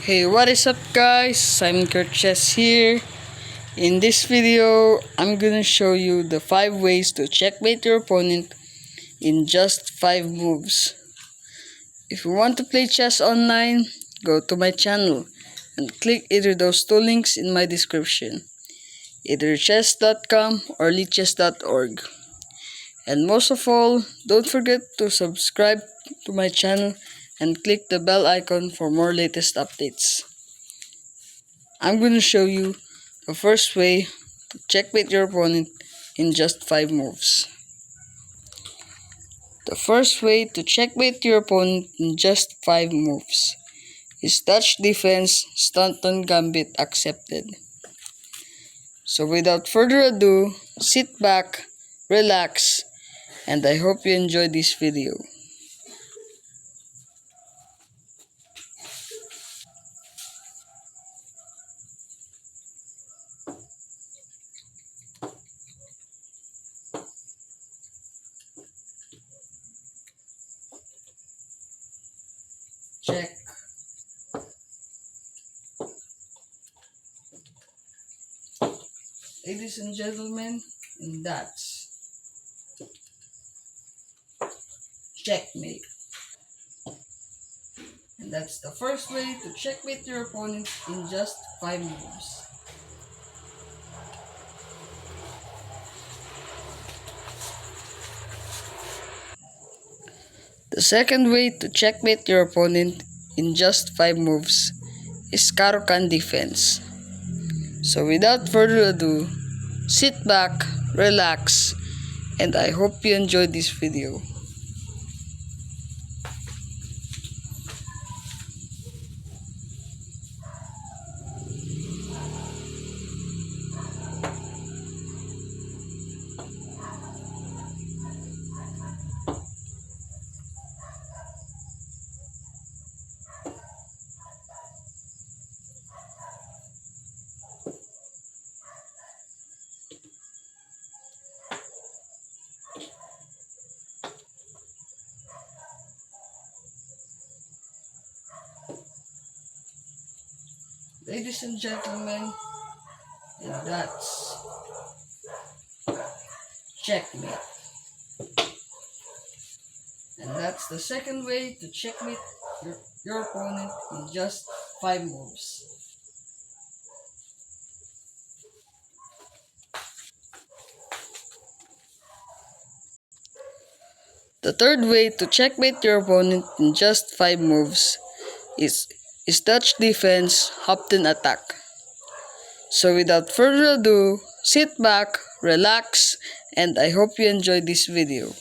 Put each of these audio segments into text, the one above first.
Hey, what is up guys? Simon Chess here. In this video, I'm gonna show you the 5 ways to checkmate your opponent in just 5 moves. If you want to play chess online, go to my channel and click either those two links in my description. Either chess.com or lichess.org. And most of all, don't forget to subscribe to my channel and click the bell icon for more latest updates. I'm going to show you the first way to checkmate your opponent in just 5 moves. The first way to checkmate your opponent in just 5 moves is Dutch defense Stanton Gambit accepted. So without further ado, sit back, relax, and I hope you enjoyed this video. Check. Ladies and gentlemen, and that's checkmate. And that's the first way to checkmate your opponent in just 5 moves. The second way to checkmate your opponent in just 5 moves is Caro-Kann defense. So without further ado, sit back, relax, and I hope you enjoyed this video. Ladies and gentlemen, and that's checkmate. And that's the second way to checkmate your opponent in just 5 moves. The third way to checkmate your opponent in just 5 moves is Dutch defense Hopton attack. So without further ado, sit back, relax, and I hope you enjoyed this video.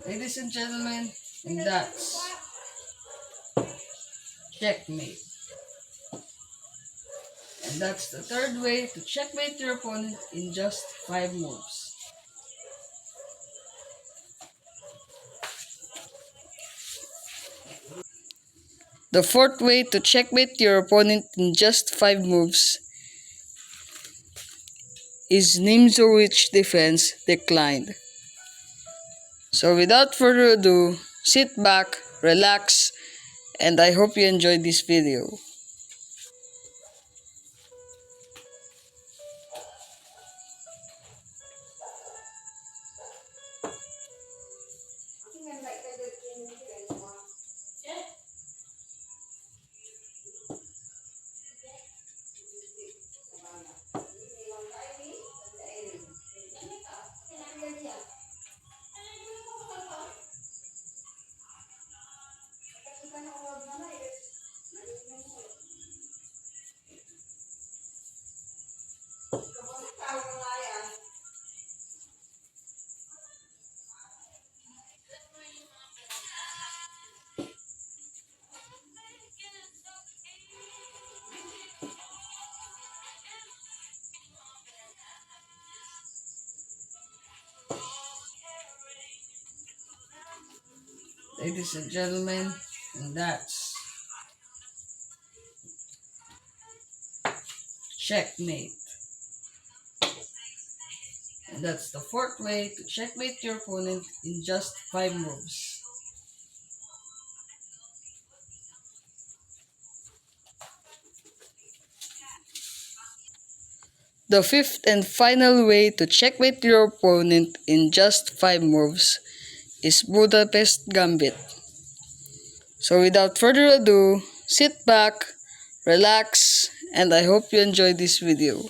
Ladies and gentlemen, and that's checkmate. And that's the third way to checkmate your opponent in just 5 moves. The fourth way to checkmate your opponent in just 5 moves is Nimzowitsch defense declined. So without further ado, sit back, relax, and I hope you enjoyed this video. Ladies and gentlemen, and that's checkmate. And that's the fourth way to checkmate your opponent in just 5 moves. The fifth and final way to checkmate your opponent in just 5 moves is Budapest Gambit. So without further ado, sit back, relax, and I hope you enjoyed this video.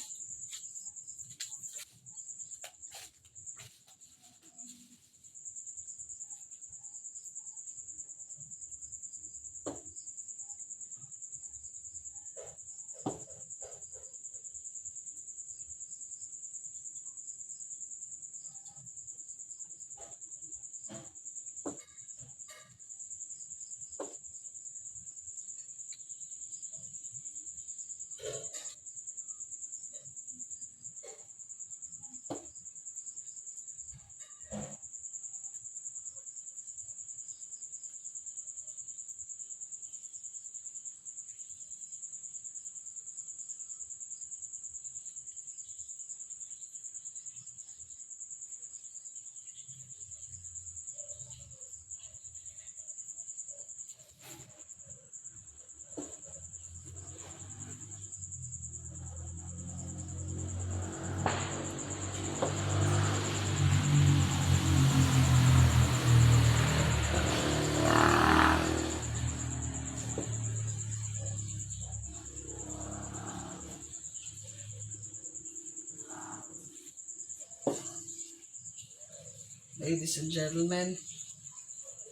Ladies and gentlemen,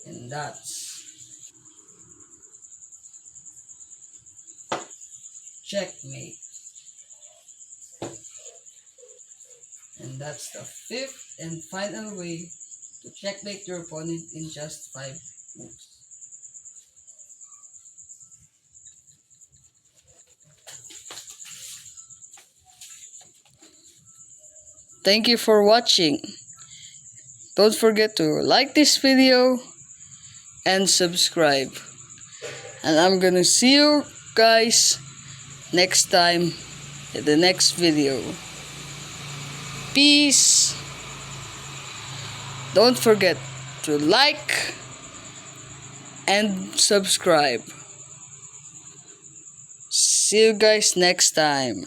and that's checkmate. And that's the fifth and final way to checkmate your opponent in just 5 moves. Thank you for watching. Don't forget to like this video and subscribe. And I'm gonna see you guys next time in the next video. Peace. Don't forget to like and subscribe. See you guys next time.